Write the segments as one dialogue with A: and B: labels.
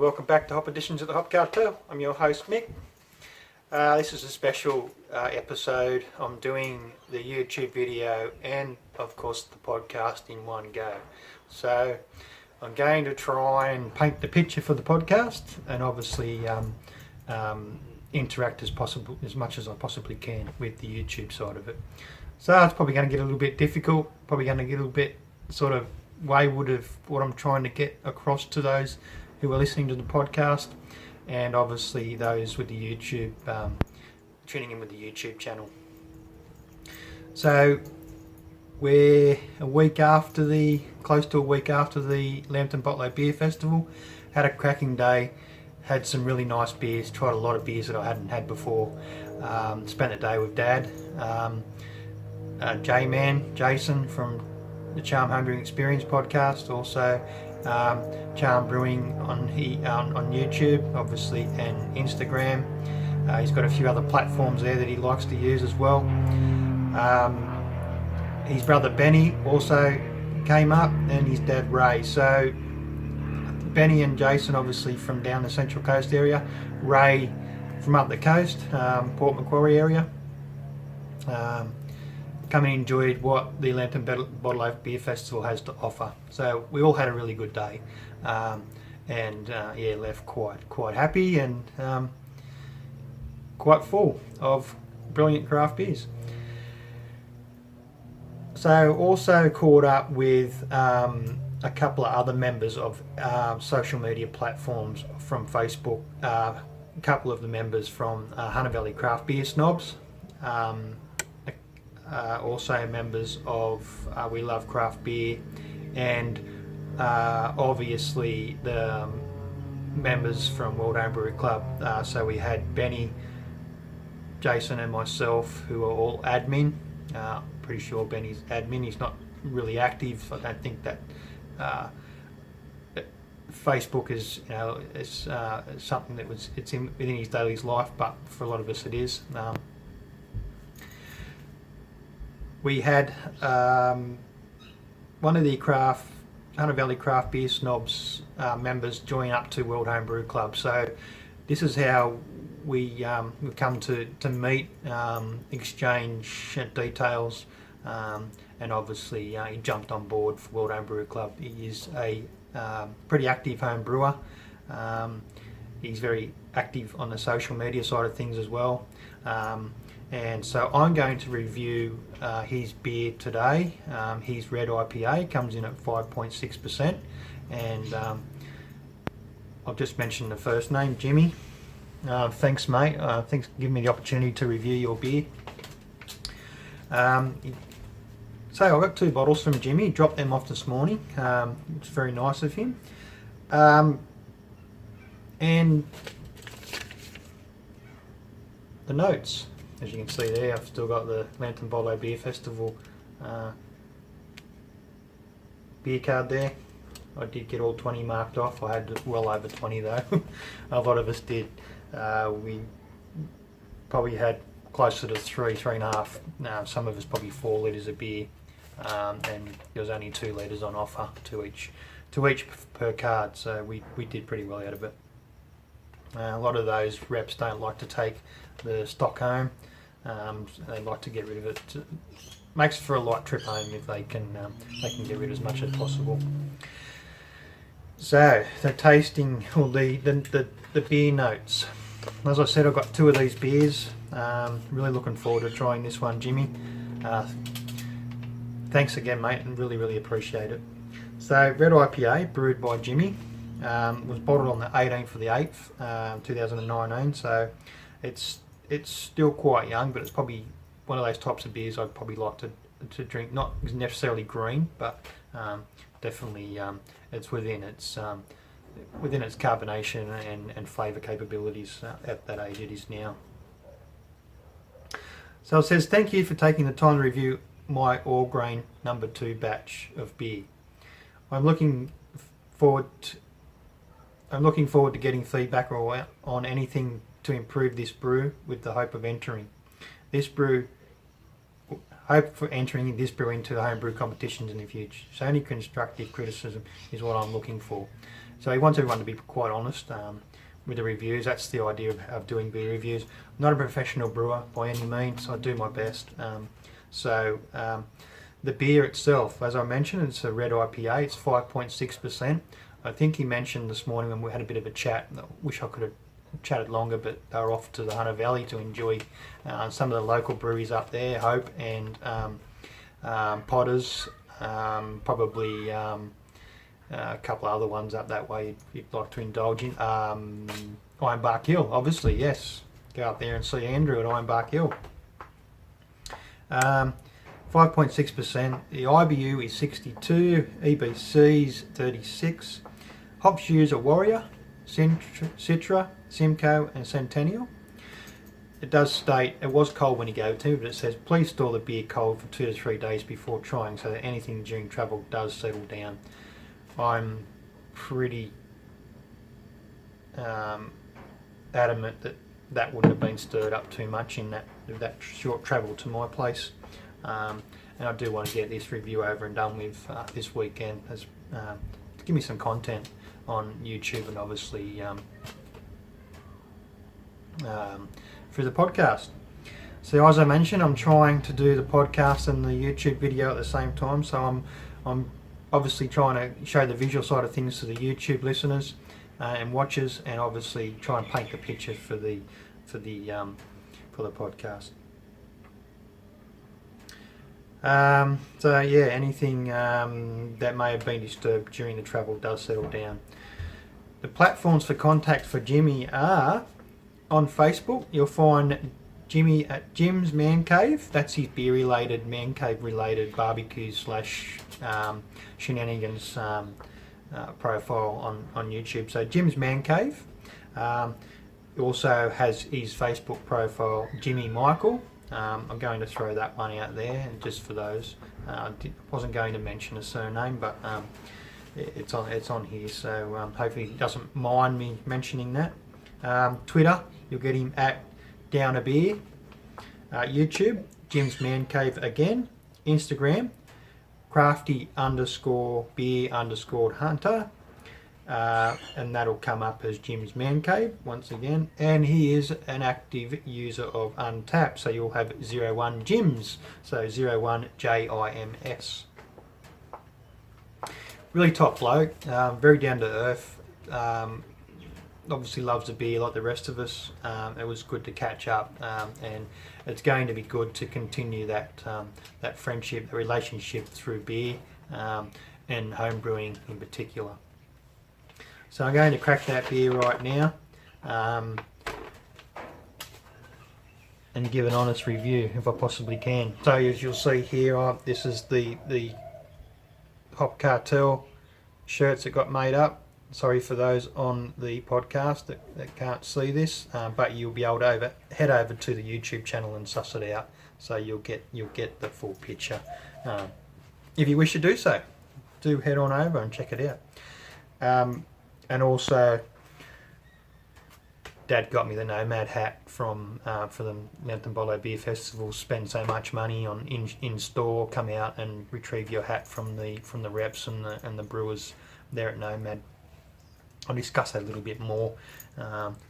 A: welcome back to Hop Editions at the Hop Cartel. I'm your host Mick. This is a special episode. I'm doing the YouTube video and of course the podcast in one go. So I'm going to try and paint the picture for the podcast and obviously interact as much as I possibly can with the YouTube side of it. So it's probably going to get a little bit difficult, probably going to get a little bit sort of wayward of what I'm trying to get across to those who are listening to the podcast, and obviously those with the YouTube, tuning in with the YouTube channel. So we're close to a week after the Lambton Botlow Beer Festival. Had a cracking day, had some really nice beers, tried a lot of beers that I hadn't had before. Spent the day with Dad, Jason from the Charm Homebrewing Experience podcast, also Charm Brewing on YouTube, obviously, and Instagram. He's got a few other platforms there that he likes to use as well. His brother Benny also came up, and his dad Ray. So Benny and Jason obviously from down the Central Coast area, Ray from up the coast, Port Macquarie area. Come and enjoyed what the Lambton Botlow Beer Festival has to offer. So we all had a really good day, and left quite happy and quite full of brilliant craft beers. So also caught up with a couple of other members of social media platforms from Facebook, a couple of the members from Hunter Valley Craft Beer Snobs, also members of We Love Craft Beer, and obviously the members from World Homebrew Club. So we had Benny, Jason and myself, who are all admin. Pretty sure Benny's admin. He's not really active. I don't think that Facebook is, it's something that it's within his daily life, but for a lot of us it is. We had one of the Hunter Valley Craft Beer Snobs members join up to World Homebrew Club. So this is how we've come to meet, exchange details, and obviously he jumped on board for World Homebrew Club. He is a pretty active home brewer. He's very active on the social media side of things as well. And so I'm going to review his beer today. His red IPA comes in at 5.6%, and I'll just mention the first name, Jimmy. Thanks, mate. Thanks for giving me the opportunity to review your beer. So I got 2 bottles from Jimmy. He dropped them off this morning. It's very nice of him. And the notes. As you can see there, I've still got the Lambton Botlow Beer Festival beer card there. I did get all 20 marked off. I had well over 20 though. A lot of us did. We probably had closer to 3.5. Some of us probably 4 litres of beer, and there was only 2 litres on offer to each per card. So we did pretty well out of it. A lot of those reps don't like to take the stock home. They like to get rid of it. Makes for a light trip home if they can get rid of as much as possible. So the tasting, or the beer notes. As I said, I've got 2 of these beers. Really looking forward to trying this one, Jimmy. Thanks again, mate, and really appreciate it. So red IPA brewed by Jimmy, was bottled on the 18th of the 8th, 2019. So it's still quite young, but it's probably one of those types of beers I'd probably like to drink. Not necessarily green, but definitely it's within its carbonation and flavour capabilities at that age it is now. So it says, thank you for taking the time to review my all grain number 2 batch of beer. I'm looking forward to getting feedback on anything to improve this brew, with the hope of entering. This brew hope for entering this brew into the homebrew competitions in the future. So only constructive criticism is what I'm looking for. So he wants everyone to be quite honest with the reviews. That's the idea of doing beer reviews. I'm not a professional brewer by any means. I do my best. The beer itself, as I mentioned, it's a red IPA. It's 5.6%. I think he mentioned this morning when we had a bit of a chat. I wish I could have chatted longer, but they were off to the Hunter Valley to enjoy some of the local breweries up there, Hope and Potters, probably a couple of other ones up that way you'd like to indulge in. Ironbark Hill, obviously, yes. Go up there and see Andrew at Ironbark Hill. 5.6%. The IBU is 62, EBC's 36. Hops used are Warrior, Citra, Simcoe and Centennial. It does state it was cold when you go to, but it says please store the beer cold for 2 to 3 days before trying so that anything during travel does settle down. I'm pretty adamant that wouldn't have been stirred up too much in that short travel to my place. And I do want to get this review over and done with this weekend to give me some content on YouTube and obviously through the podcast. So as I mentioned, I'm trying to do the podcast and the YouTube video at the same time. So I'm obviously trying to show the visual side of things to the YouTube listeners and watchers, and obviously try and paint the picture for the podcast. So yeah, anything that may have been disturbed during the travel does settle down. The platforms for contact for Jimmy are on Facebook. You'll find Jimmy at Jim's Man Cave. That's his beer related, man cave related barbecue / shenanigans profile on YouTube. So Jim's Man Cave. He also has his Facebook profile, Jimmy Michael. I'm going to throw that one out there, and just for those, I wasn't going to mention a surname, but it's on here, so hopefully he doesn't mind me mentioning that. Twitter, you'll get him at Down a Beer. YouTube, Jim's Man Cave again. Instagram, crafty_beer_hunter. And that'll come up as Jim's Man Cave once again, and he is an active user of Untapped, so you'll have 01 Jims, so 01 JIMS. Really top bloke, very down to earth, obviously loves the beer like the rest of us. It was good to catch up, and it's going to be good to continue that friendship, the relationship through beer and home brewing in particular. So I'm going to crack that beer right now and give an honest review if I possibly can. So as you'll see here, this is the Hop Cartel shirts that got made up. Sorry for those on the podcast that can't see this, but you'll be able to head over to the YouTube channel and suss it out, so you'll get the full picture. If you wish to do so, do head on over and check it out. And also, Dad got me the Nomad hat from for the Mountain Bolo Beer Festival. Spend so much money on in store, come out and retrieve your hat from the reps and the brewers there at Nomad. I'll discuss that a little bit more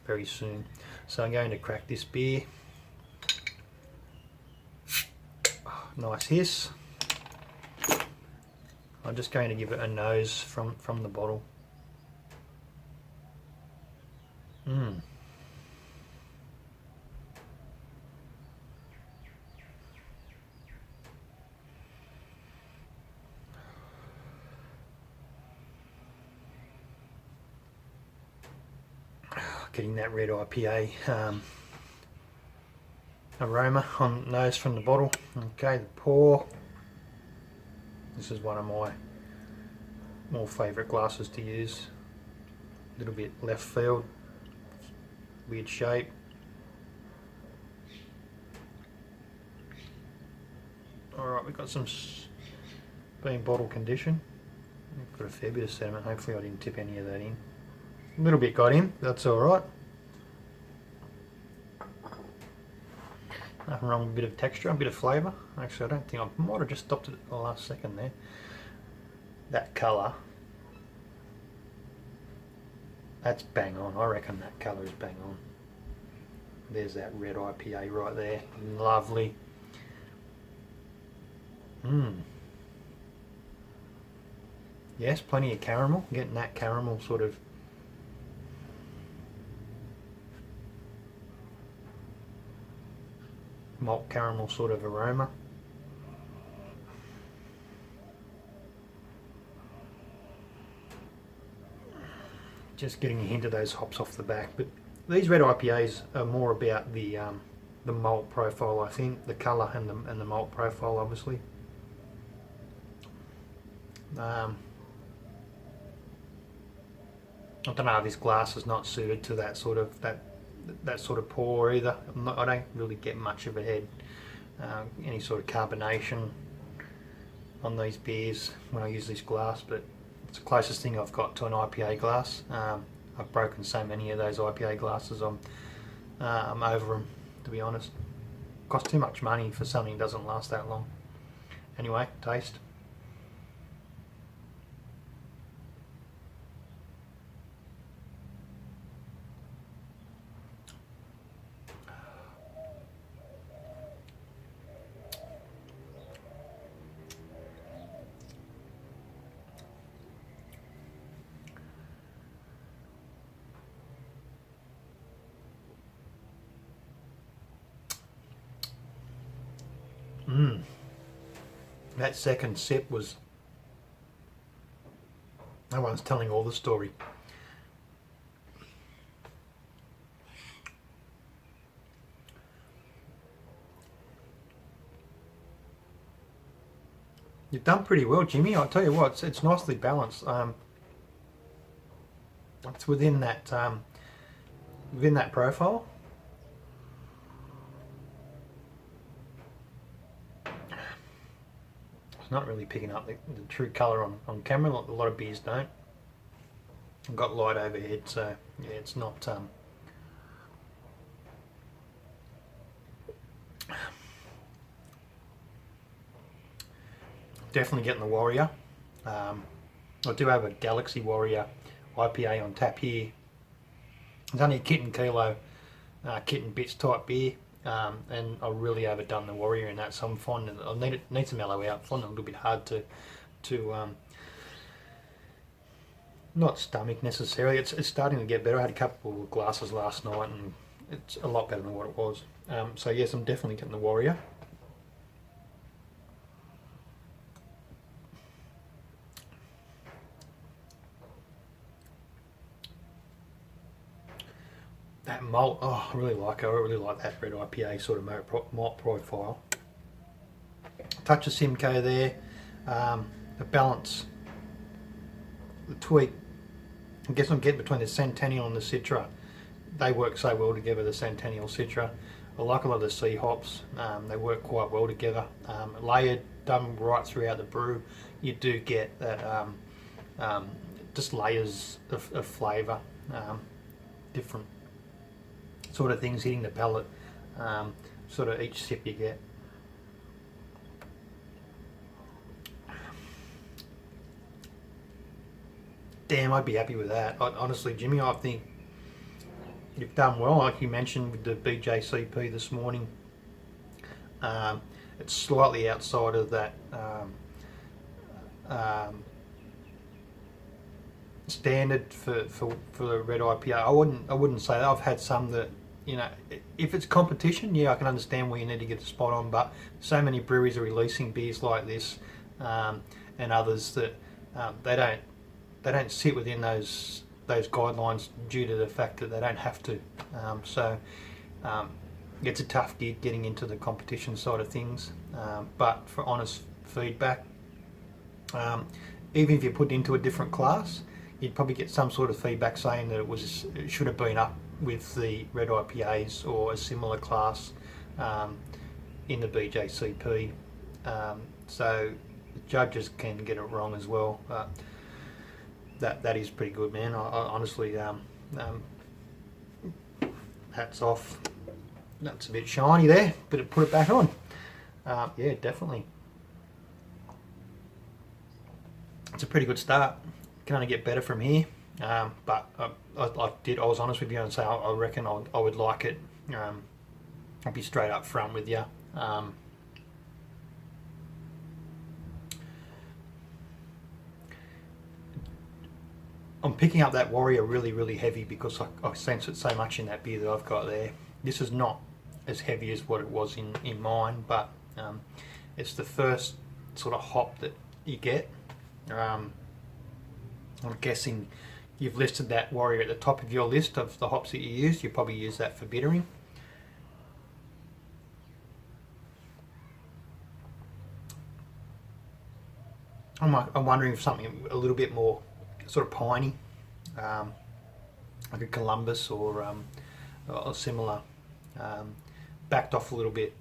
A: very soon. So I'm going to crack this beer. Oh, nice hiss. I'm just going to give it a nose from the bottle. Getting that red IPA aroma on the nose from the bottle. Okay, the pour. This is one of my more favourite glasses to use. A little bit left field, weird shape. Alright, we've got some being bottle condition. We've got a fair bit of sediment. Hopefully I didn't tip any of that in. A little bit got in, that's alright. Nothing wrong with a bit of texture, a bit of flavour. Actually, I don't think I might have just stopped it at the last second there. That colour, that's bang on. I reckon that colour is bang on. There's that red IPA right there. Lovely. Yes, plenty of caramel. Getting that caramel sort of malt caramel sort of aroma. Just getting a hint of those hops off the back, but these red IPAs are more about the malt profile, I think, the colour and the malt profile, obviously. I don't know. This glass is not suited to that sort of pour either. I don't really get much of a head, any sort of carbonation on these beers when I use this glass, but it's the closest thing I've got to an IPA glass. I've broken so many of those IPA glasses. I'm over them, to be honest. Costs too much money for something that doesn't last that long. Anyway, taste. That second sip was, no one's telling all the story. You've done pretty well, Jimmy. I'll tell you what, it's nicely balanced. It's within that profile. Not really picking up the true colour on camera. A lot of beers don't. I've got light overhead, so yeah, it's not. Definitely getting the Warrior. I do have a Galaxy Warrior IPA on tap here. It's only a kit kilo, kit and bits type beer. And I really overdone the Warrior in that, so I'm finding I need to mellow out. I find it a little bit hard to not stomach necessarily. It's starting to get better. I had a couple of glasses last night, and it's a lot better than what it was. So yes, I'm definitely getting the Warrior. That malt, oh, I really like it. I really like that red IPA sort of malt profile. Touch of Simcoe there, the balance, the tweak. I guess I'm getting between the Centennial and the Citra. They work so well together, the Centennial Citra. I like a lot of the sea hops. They work quite well together. Layered, done right throughout the brew. You do get that just layers of flavour, different sort of things hitting the palate, sort of each sip you get. Damn, I'd be happy with that. Honestly, Jimmy, I think you've done well, like you mentioned with the BJCP this morning. It's slightly outside of that standard for the red IPA. I wouldn't say that. I've had some that, you know, if it's competition, yeah, I can understand where you need to get the spot on, but so many breweries are releasing beers like this, and others that they don't sit within those guidelines due to the fact that they don't have to. So it's a tough gig getting into the competition side of things, but for honest feedback, even if you put it into a different class, you'd probably get some sort of feedback saying that it should have been up with the red IPAs or a similar class in the BJCP. So the judges can get it wrong as well. That is pretty good, man. I honestly, hats off. That's a bit shiny there, but put it back on. Yeah, definitely. It's a pretty good start. Can only get better from here. But I was honest with you and say I reckon I would like it. I'll be straight up front with you. I'm picking up that Warrior really heavy because I sense it so much in that beer that I've got there. This is not as heavy as what it was in mine, but it's the first sort of hop that you get. I'm guessing you've listed that Warrior at the top of your list of the hops that you use. You probably use that for bittering. I'm wondering if something a little bit more sort of piney, like a Columbus or similar, backed off a little bit,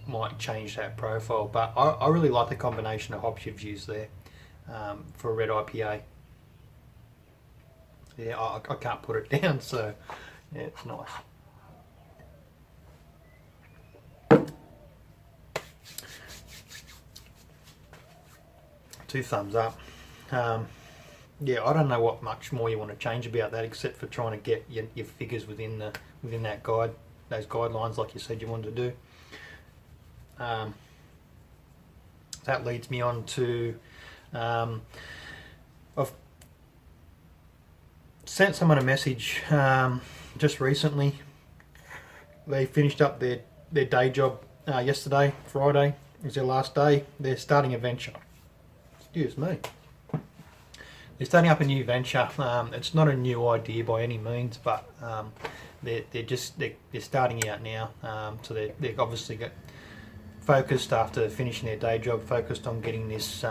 A: might change that profile. But I really like the combination of hops you've used there for a red IPA. Yeah, I can't put it down, so yeah, it's nice. Two thumbs up. Yeah, I don't know what much more you want to change about that, except for trying to get your figures within that guide, those guidelines, like you said you wanted to do. That leads me on to I've sent someone a message just recently. They finished up their day job yesterday, Friday was their last day. They're starting a venture. Excuse me. They're starting up a new venture. It's not a new idea by any means, but they're starting out now. So they've obviously got focused after finishing their day job, focused on getting this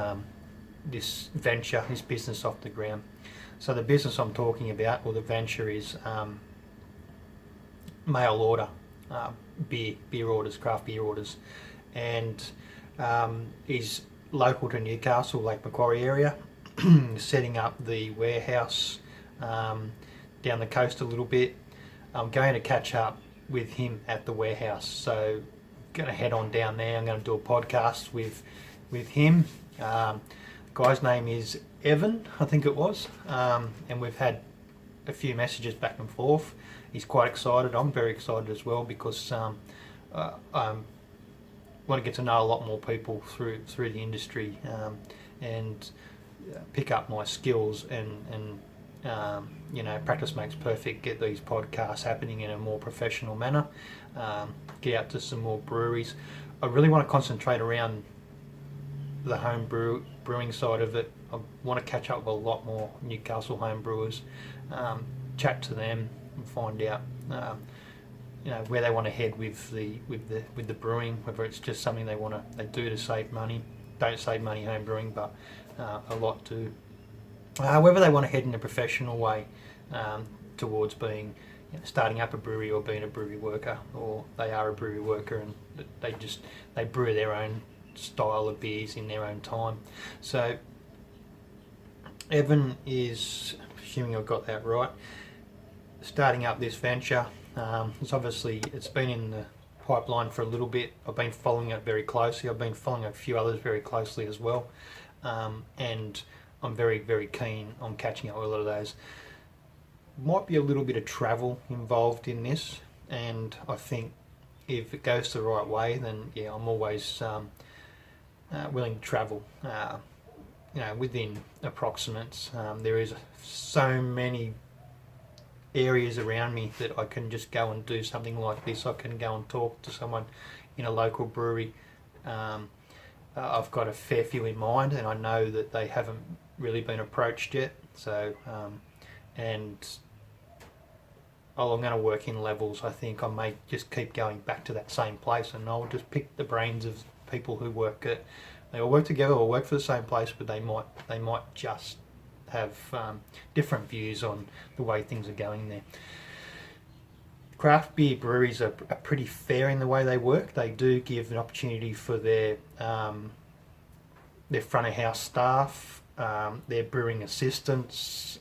A: venture, this business off the ground. So the business I'm talking about, or the venture, is mail order beer orders, craft beer orders, and is local to Newcastle, Lake Macquarie area. Setting up the warehouse down the coast a little bit. I'm going to catch up with him at the warehouse, so I'm going to head on down there. I'm going to do a podcast with him. The guy's name is Evan, I think it was, and we've had a few messages back and forth. He's quite excited. I'm very excited as well, because I want to get to know a lot more people through the industry, and pick up my skills and practice makes perfect. Get these podcasts happening in a more professional manner. Get out to some more breweries. I really want to concentrate around the home brewing side of it. I want to catch up with a lot more Newcastle home brewers, chat to them and find out where they want to head with the brewing, whether it's just something they do to save money. Don't save money home brewing, but a lot do. Whether they want to head in a professional way towards being starting up a brewery, or being a brewery worker, or they are a brewery worker and they brew their own style of beers in their own time. So Evan is, assuming I've got that right, starting up this venture. It's been in the pipeline for a little bit. I've been following it very closely. I've been following a few others very closely as well, and I'm very keen on catching up with a lot of those. Might be a little bit of travel involved in this, and I think if it goes the right way, then yeah, I'm always willing to travel. Within approximates. There is so many areas around me that I can just go and do something like this. I can go and talk to someone in a local brewery. I've got a fair few in mind, and I know that they haven't really been approached yet. So, I'm going to work in levels. I think I may just keep going back to that same place, and I'll just pick the brains of people who work at. They all work together or work for the same place, but they might just have different views on the way things are going there. Craft beer breweries are pretty fair in the way they work. They do give an opportunity for their front of house staff, their brewing assistants,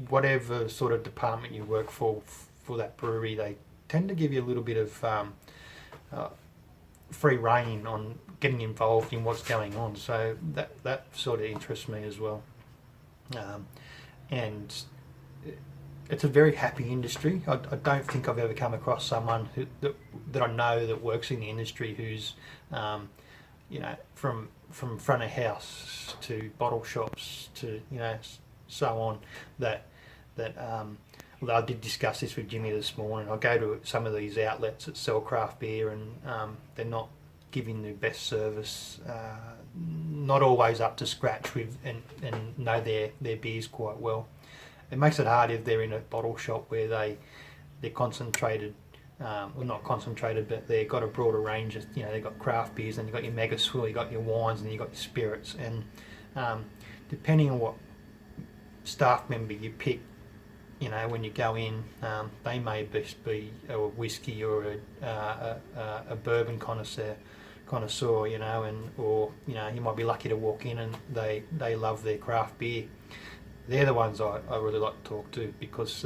A: whatever sort of department you work for for that brewery, they tend to give you a little bit of free rein on getting involved in what's going on. So that sort of interests me as well. And it's a very happy industry. I don't think I've ever come across someone that I know that works in the industry who's, from front of house to bottle shops to so on. Although I did discuss this with Jimmy this morning, I go to some of these outlets that sell craft beer, and they're not giving the best service. Not always up to scratch with and know their beers quite well. It makes it hard if they're in a bottle shop where they're concentrated, well, not concentrated, but they've got a broader range of, they've got craft beers, and you've got your mega swill, you've got your wines, and you've got your spirits. And depending on what staff member you pick, when you go in, they may just be a whiskey or a bourbon connoisseur, or you might be lucky to walk in and they love their craft beer. They're the ones I really like to talk to, because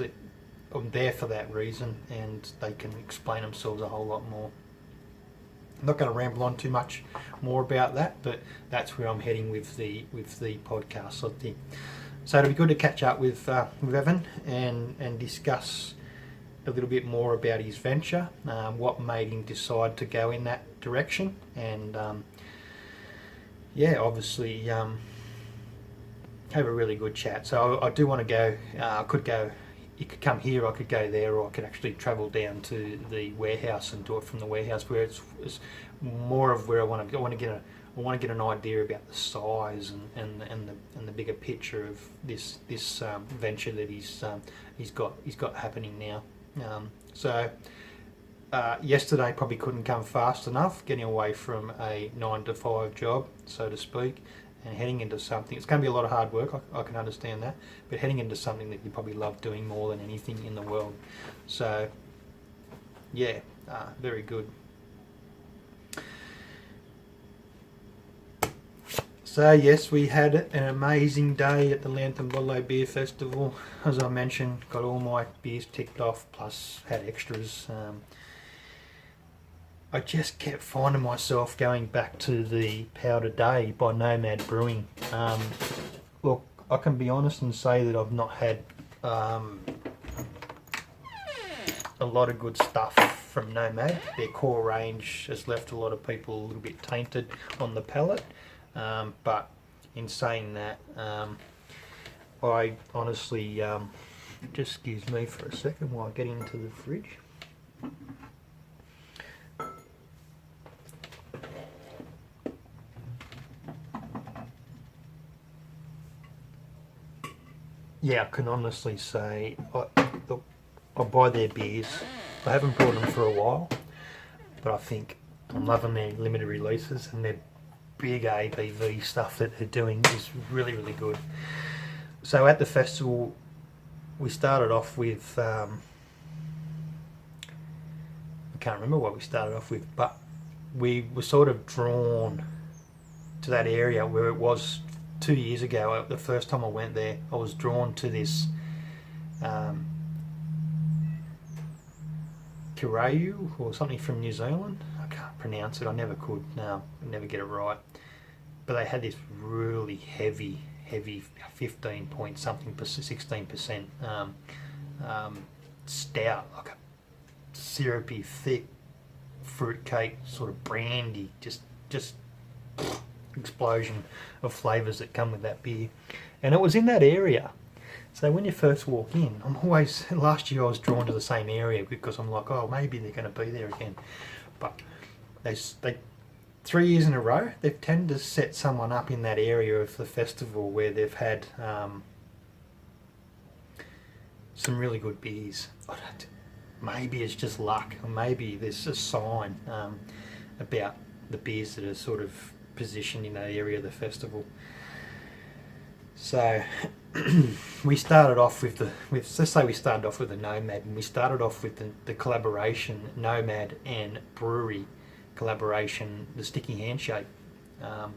A: I'm there for that reason, and they can explain themselves a whole lot more. I'm not going to ramble on too much more about that, but that's where I'm heading with the podcast, I think. So it'll be good to catch up with Evan and discuss a little bit more about his venture, what made him decide to go in that direction, and obviously have a really good chat. So I do want to go. I could go. You could come here. I could go there, or I could actually travel down to the warehouse and do it from the warehouse, where it's more of where I want to go. I want to get an idea about the size and the bigger picture of this venture that he's got happening now. Yesterday probably couldn't come fast enough, getting away from a 9-to-5 job, so to speak, and heading into something. It's going to be a lot of hard work, I can understand that, but heading into something that you probably love doing more than anything in the world. So very good. So yes, we had an amazing day at the Lantern Bottle Beer Festival. As I mentioned, got all my beers ticked off, plus had extras. I just kept finding myself going back to the Powder Day by Nomad Brewing. Look, I can be honest and say that I've not had a lot of good stuff from Nomad. Their core range has left a lot of people a little bit tainted on the palate. But in saying that, I honestly, just excuse me for a second while I get into the fridge. Yeah, I can honestly say I buy their beers. I haven't bought them for a while, but I think I'm loving their limited releases, and their big ABV stuff that they're doing is really, really good. So at the festival, we started off with, I can't remember what we started off with, but we were sort of drawn to that area where it was 2 years ago. The first time I went there, I was drawn to this Kirau or something from New Zealand. I can't pronounce it. I never could. No, I never get it right. But they had this really heavy 15 point something, 16% stout, like a syrupy, thick fruitcake, sort of brandy, just explosion of flavours that come with that beer. And it was in that area. So when you first walk in, last year I was drawn to the same area because I'm like, oh, maybe they're going to be there again. But they 3 years in a row, they've tended to set someone up in that area of the festival where they've had some really good beers. Maybe it's just luck, or maybe there's a sign about the beers that are sort of positioned in that area of the festival. So we started off with let's say we started off with the Nomad, and we started off with the collaboration Nomad and brewery collaboration, the Sticky Handshake, and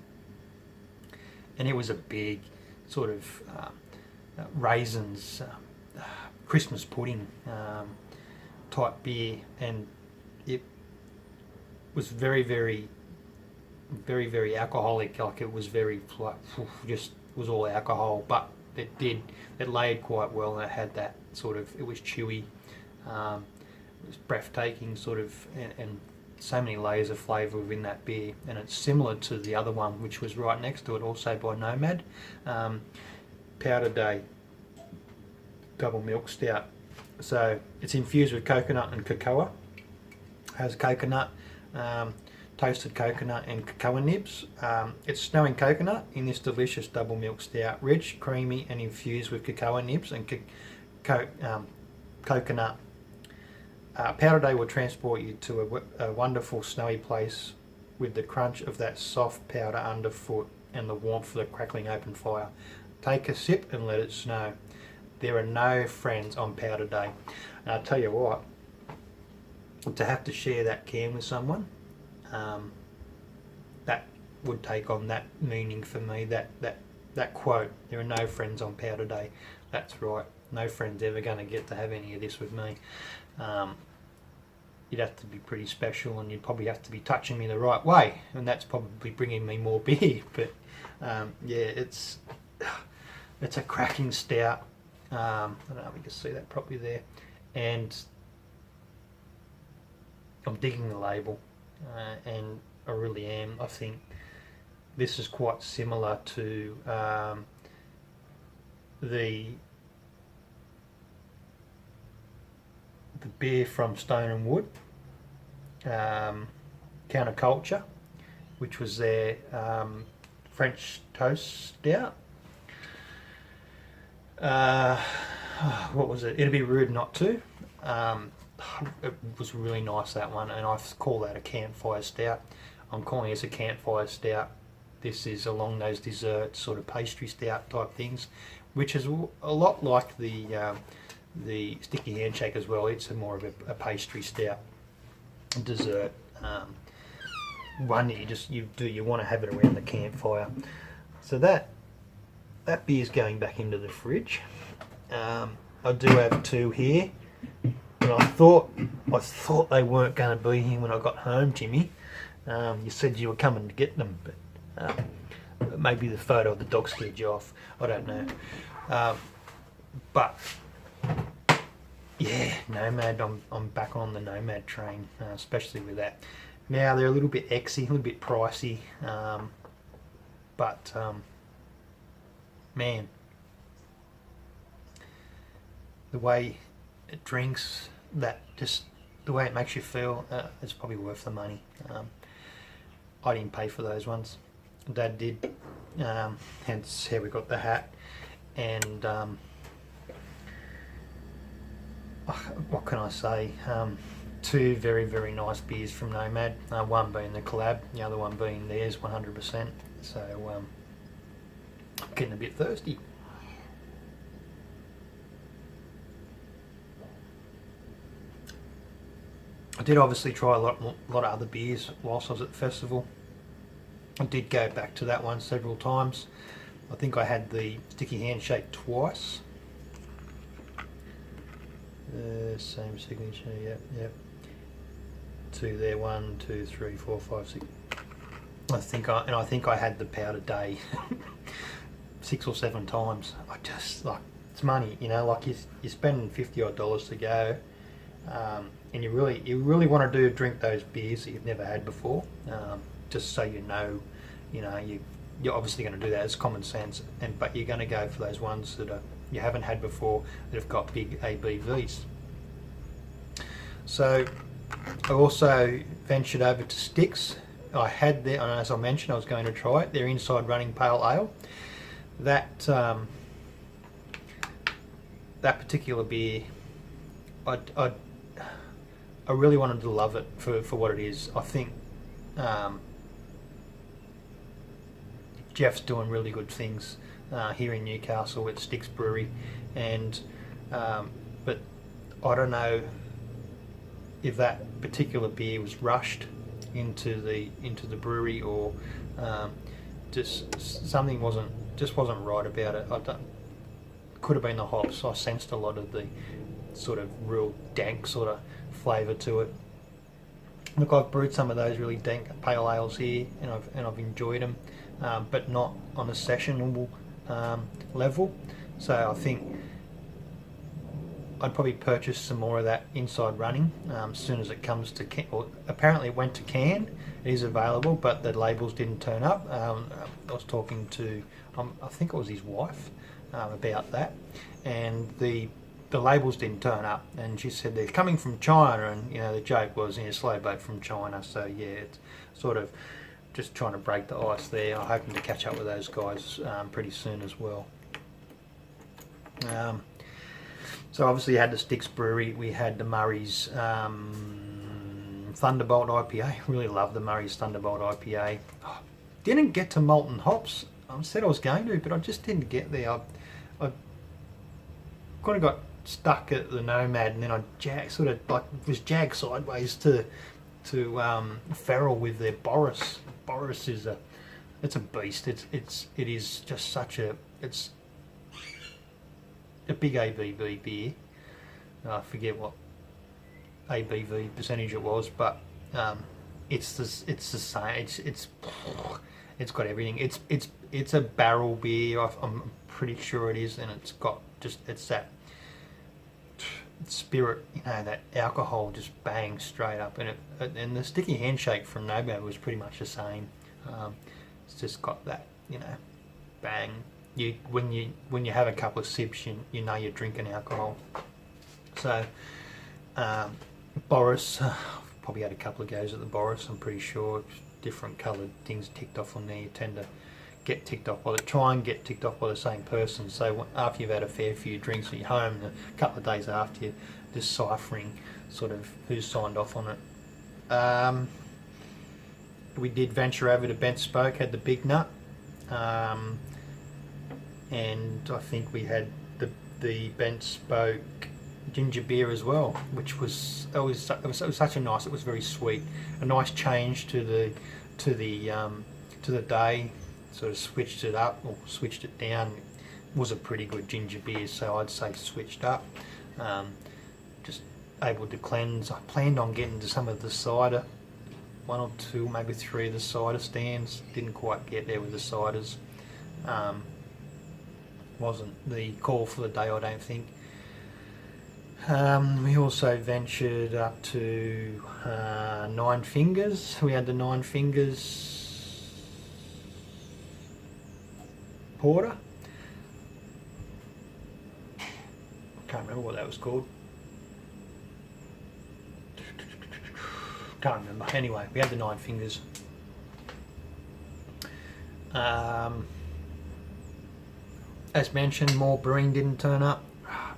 A: it was a big sort of raisins, Christmas pudding, type beer, and it was very, very, very, very alcoholic. Like it was very like just was all alcohol, but it layered quite well, and it had that sort of, it was chewy, it was breathtaking sort of, and so many layers of flavour within that beer. And it's similar to the other one which was right next to it, also by Nomad, Powder Day double milk stout. So it's infused with coconut and cocoa. Has coconut, toasted coconut and cocoa nibs. It's snowing coconut in this delicious double milk stout, rich, creamy and infused with cocoa nibs and coconut. Powder Day will transport you to a wonderful snowy place with the crunch of that soft powder underfoot and the warmth of the crackling open fire. Take a sip and let it snow. There are no friends on Powder Day. And I'll tell you what, to have to share that can with someone, that would take on that meaning for me, that quote, there are no friends on Powder Day. That's right, no friend's ever going to get to have any of this with me. You'd have to be pretty special, and you'd probably have to be touching me the right way, and that's probably bringing me more beer. But yeah, it's a cracking stout. I don't know if you can see that properly there, and I'm digging the label, and I really am. I think this is quite similar to the beer from Stone and Wood, Counterculture, which was their French toast stout. What was it? It'd be rude not to. It was really nice, that one, and I call that a campfire stout. I'm calling this a campfire stout. This is along those dessert sort of pastry stout type things, which is a lot like the sticky handshake as well. It's more of a pastry stout dessert, one that you want to have it around the campfire. So that beer's going back into the fridge. I do have two here, and I thought they weren't going to be here when I got home, Jimmy. You said you were coming to get them, but maybe the photo of the dog scared you off. I don't know. But yeah, Nomad. I'm back on the Nomad train, especially with that. Now they're a little bit exy, a little bit pricey, but man, the way it drinks, just the way it makes you feel, it's probably worth the money. I didn't pay for those ones. Dad did, hence how we got the hat. And what can I say? Two very, very nice beers from Nomad. One being the collab, the other one being theirs 100%. So I'm getting a bit thirsty. I did obviously try a lot of other beers whilst I was at the festival. I did go back to that one several times. I think I had the sticky handshake twice. Same signature, yep. Two there, 1, 2, 3, 4, 5, 6. I think I had the Powder Day 6 or 7 times. I just, like, it's money, you know, like you're spending $50 odd to go, and you really want to drink those beers that you've never had before, just so you know, you're obviously going to do that. It's common sense, but you're going to go for those ones that you haven't had before, that have got big ABVs. So I also ventured over to Sticks. I had their, and as I mentioned, I was going to try it, their Inside Running Pale Ale. That particular beer, I really wanted to love it for what it is. I think Jeff's doing really good things here in Newcastle at Sticks Brewery, and but I don't know if that particular beer was rushed into the brewery, or just something wasn't right about it. Could have been the hops. I sensed a lot of the sort of real dank sort of flavour to it. Look, I've brewed some of those really dank pale ales here, and I've enjoyed them, but not on a sessionable level. So I think I'd probably purchase some more of that inside running as soon as it comes to can. Or apparently it went to can. It is available, but the labels didn't turn up. I was talking to, I think it was his wife, about that, and the labels didn't turn up, and she said they're coming from China, and the joke was in a slow boat from China. So yeah, it's sort of just trying to break the ice there. I'm hoping to catch up with those guys pretty soon as well. So obviously you had the Sticks Brewery, we had the Murray's Thunderbolt IPA. Really love the Murray's Thunderbolt IPA. Oh, didn't get to Molten Hops. I said I was going to, but I just didn't get there. I kind of got stuck at the Nomad, and then I was jagged sideways to Feral with their Boris. Boris is it's a beast. It is just such a big ABV beer. I forget what ABV percentage it was, but it's the same. It's got everything. It's a barrel beer. I'm pretty sure it is, and it's got it's that spirit, that alcohol just bangs straight up, and the sticky handshake from Nomad was pretty much the same. It's just got that bang. When you have a couple of sips, you know you're drinking alcohol. So Boris, probably had a couple of goes at the Boris. I'm pretty sure different coloured things ticked off on there. You tend to get ticked off try and get ticked off by the same person. So after you've had a fair few drinks at your home, a couple of days after, you're deciphering sort of who's signed off on it. We did venture over to Bent Spoke, had the Big Nut. And I think we had the Bent Spoke ginger beer as well, which was such a nice. It was very sweet, a nice change to the day. Sort of switched it up or switched it down. It was a pretty good ginger beer, so I'd say switched up. Just able to cleanse. I planned on getting to some of the cider, 1 or 2, maybe 3 of the cider stands. Didn't quite get there with the ciders. Wasn't the call for the day, I don't think. We also ventured up to Nine Fingers. We had the Nine Fingers Porter. I can't remember what that was called. Can't remember. Anyway, we had the Nine Fingers. As mentioned, more brewing didn't turn up.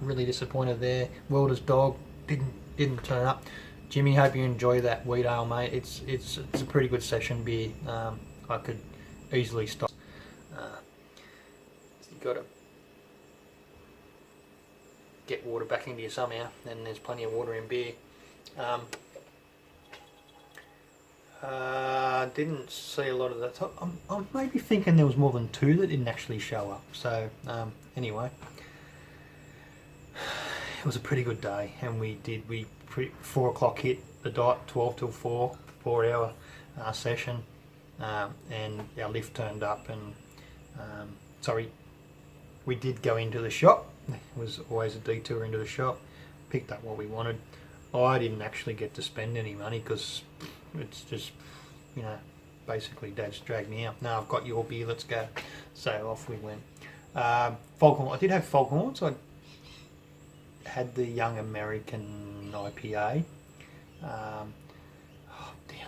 A: Really disappointed there. Welder's Dog didn't turn up. Jimmy, hope you enjoy that wheat ale, mate. It's a pretty good session beer. I could easily stop. You got to get water back into you somehow, and there's plenty of water in beer. Didn't see a lot of that. I'm maybe thinking there was more than 2 that didn't actually show up. So anyway, it was a pretty good day, and we 4 o'clock hit the dot, 12 till 4 hour session, and our lift turned up, and we did go into the shop. It was always a detour into the shop. Picked up what we wanted. I didn't actually get to spend any money because it's just, basically Dad's dragged me out. No, I've got your beer, let's go. So off we went. Foghorn. I did have Foghorns. I had the Young American IPA. I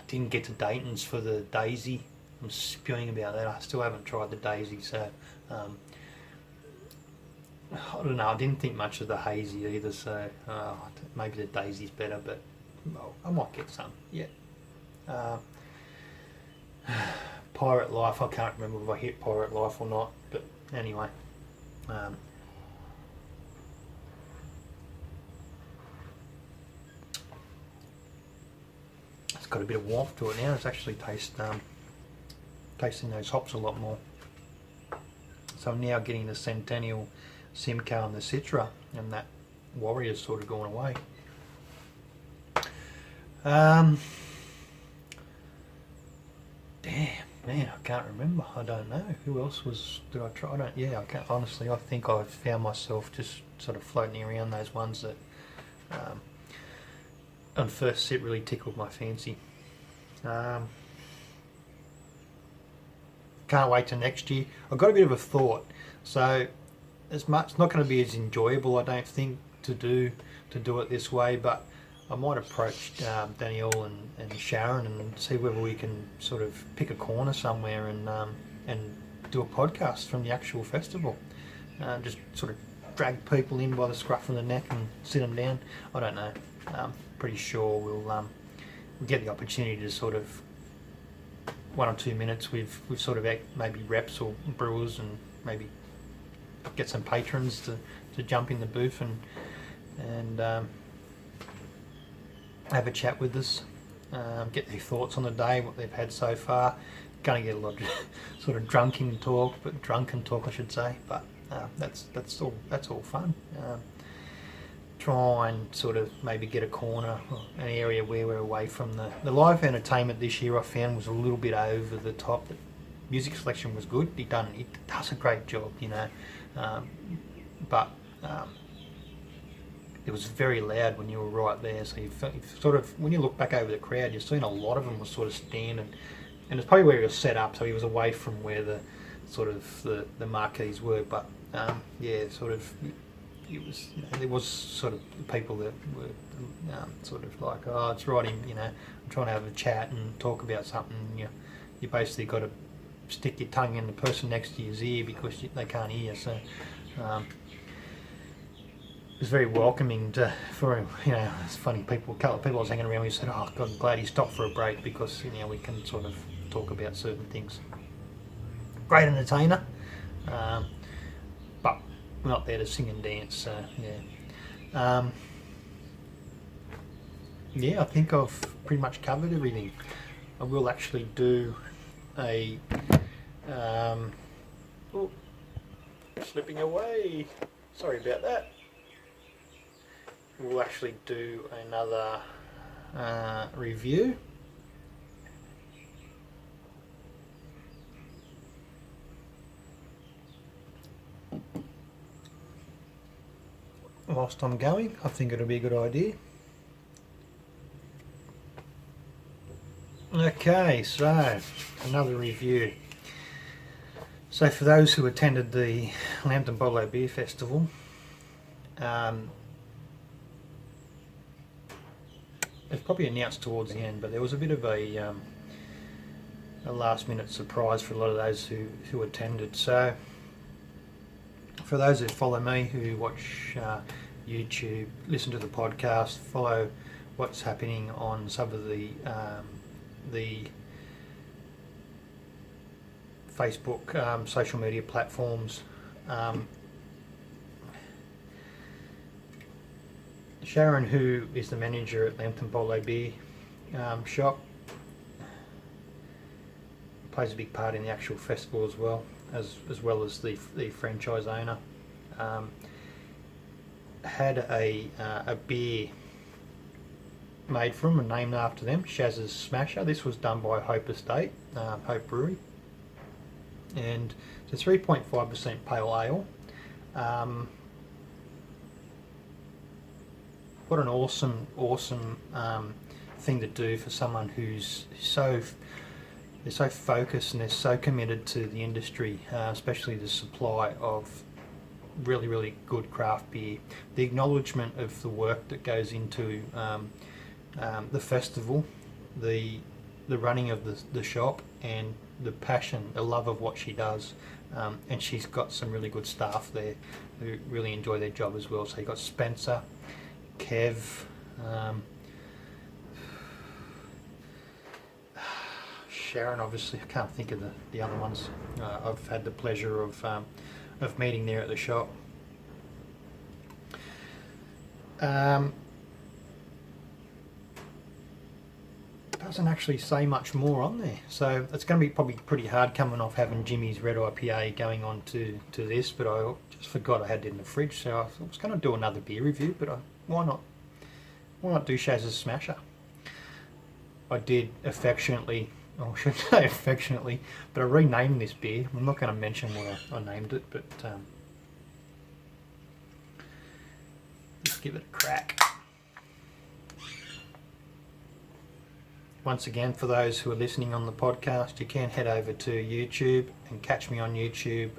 A: didn't get to Dayton's for the Daisy. I'm spewing about that. I still haven't tried the Daisy, so I don't know. I didn't think much of the Hazy either, so maybe the Daisy's better, but I might get some. Yeah. Pirate Life. I can't remember if I hit Pirate Life or not, but anyway. It's got a bit of warmth to it now. It's actually tasting those hops a lot more. So I'm now getting the Centennial, Simcoe and the Citra, and that Warrior's sort of gone away. Um, Damn, man, I can't remember. I don't know. Who else did I try? I can't, honestly, I think I found myself just sort of floating around those ones that um, on first sip really tickled my fancy. Can't wait till next year. I've got a bit of a thought. So it's not going to be as enjoyable, I don't think, to do it this way, but I might approach Danielle and Sharon and see whether we can sort of pick a corner somewhere and do a podcast from the actual festival. Just sort of drag people in by the scruff of the neck and sit them down. I don't know. I'm pretty sure we'll get the opportunity to sort of 1 or 2 minutes with sort of maybe reps or brewers, and maybe get some patrons to jump in the booth and have a chat with us, get their thoughts on the day, what they've had so far. Going to get a lot of sort of drunken talk I should say, but that's all fun. Try and sort of maybe get a corner, an area where we're away from the live entertainment this year. I found was a little bit over the top. The music selection was good. He does a great job, but it was very loud when you were right there. So you sort of, when you look back over the crowd, you're seeing a lot of them were sort of standing, and it's probably where he was set up, so he was away from where the sort of the marquees were. But sort of. There was sort of people that were sort of like, oh, it's right, I'm trying to have a chat and talk about something. You basically got to stick your tongue in the person next to your ear because they can't hear. So it was very welcoming for it's funny. A couple of people I was hanging around with said, oh God, I'm glad he stopped for a break because we can sort of talk about certain things. Great entertainer. But we're not there to sing and dance, so I think I've pretty much covered everything. I will actually do a slipping away. Sorry about that. We'll actually do another review. Whilst I'm going, I think it'll be a good idea. Okay, so another review. So for those who attended the Lambton Bolo Beer Festival, it's probably announced towards the end, but there was a bit of a last minute surprise for a lot of those who attended. So for those that follow me, who watch YouTube, listen to the podcast, follow what's happening on some of the Facebook social media platforms, Sharon, who is the manager at Lambton Bolo Beer Shop, plays a big part in the actual festival as well as the franchise owner. Had a beer made from and named after them, Shaz's Smasher. This was done by Hope Estate, Hope Brewery, and it's a 3.5% pale ale. What an awesome thing to do for someone who's they're so focused and they're so committed to the industry, especially the supply of really, really good craft beer. The acknowledgement of the work that goes into the festival, the running of the shop, and the passion, the love of what she does. And she's got some really good staff there who really enjoy their job as well. So you've got Spencer, Kev, Sharon, obviously. I can't think of the other ones. I've had the pleasure of meeting there at the shop. Doesn't actually say much more on there, so it's going to be probably pretty hard coming off having Jimmy's Red IPA going on to this, but I just forgot I had it in the fridge, so I was going to do another beer review, but why not do Shaz's Smasher? I did affectionately, or I shouldn't say affectionately, but I renamed this beer. I'm not going to mention what I named it, but let's give it a crack. Once again, for those who are listening on the podcast, you can head over to YouTube and catch me on YouTube,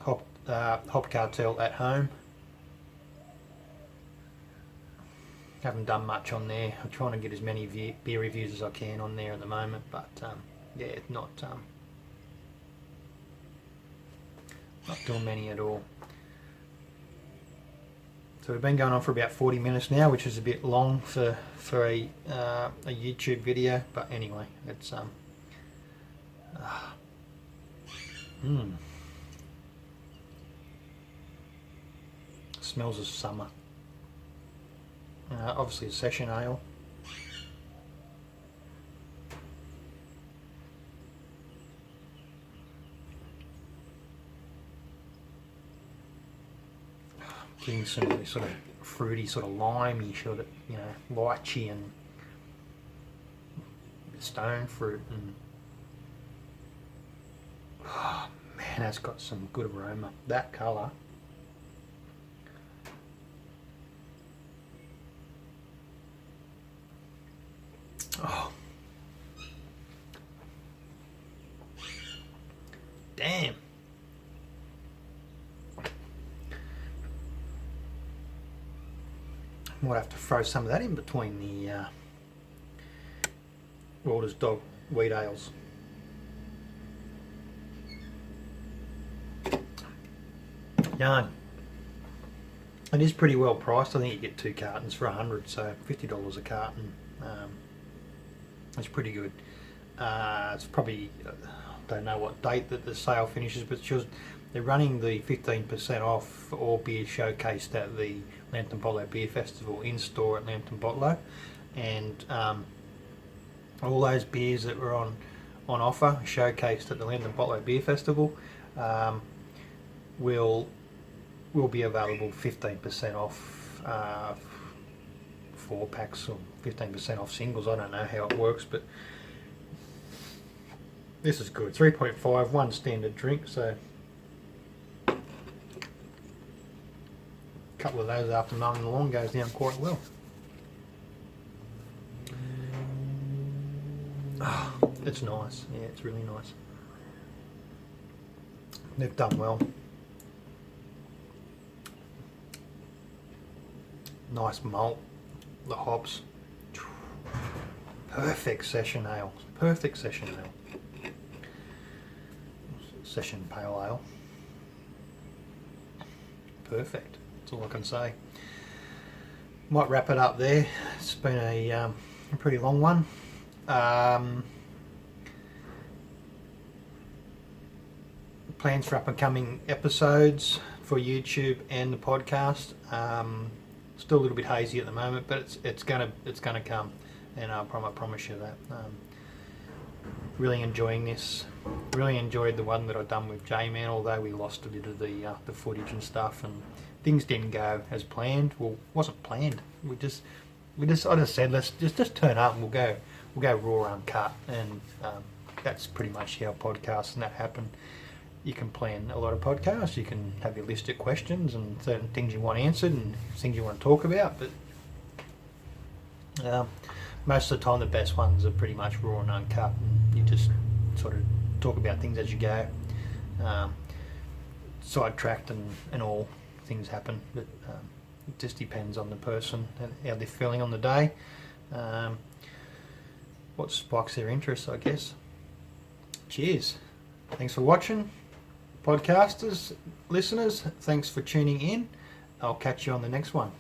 A: Hop Cartel at Home. Haven't done much on there. I'm trying to get as many beer reviews as I can on there at the moment, but yeah, not doing many at all. So we've been going on for about 40 minutes now, which is a bit long for a YouTube video, but anyway, it's smells of summer. Obviously a session ale. Getting some sort of fruity, sort of limey, sort of, lychee and stone fruit, and oh man, that's got some good aroma. That colour. Oh, damn. Might have to throw some of that in between the Walter's Dog wheat ales. Yarn. It is pretty well priced. I think you get 2 cartons for $100, so $50 a carton. It's pretty good. It's probably, I don't know what date that the sale finishes, but they're running the 15% off for all beers showcased at the Lambton Polo Beer Festival in store at Lambton Botlo, and all those beers that were on offer showcased at the Lambton Botlo Beer Festival will be available 15% off 4-packs or 15% off singles. I don't know how it works, but this is good. 3.5, one standard drink, so a couple of those after mowing the lawn goes down quite well. Oh, it's nice. Yeah, it's really nice. They've done well. Nice malt, the hops. Perfect session ale. Perfect session ale. Session pale ale. Perfect. That's all I can say. Might wrap it up there. It's been a pretty long one. Plans for up and coming episodes for YouTube and the podcast. Still a little bit hazy at the moment, but it's gonna come, and I promise you that. Really enjoying this. Really enjoyed the one that I've done with J-Man, although we lost a bit of the footage and stuff, and things didn't go as planned. Well, wasn't planned. I just said let's just turn up and we'll go raw uncut, and that's pretty much how podcasts and that happen. You can plan a lot of podcasts, you can have your list of questions and certain things you want answered and things you want to talk about, but most of the time the best ones are pretty much raw and uncut, and you just sort of talk about things as you go. Sidetracked and all things happen, but it just depends on the person and how they're feeling on the day, what spikes their interest, I guess. Cheers. Thanks for watching. Podcasters, listeners, thanks for tuning in. I'll catch you on the next one.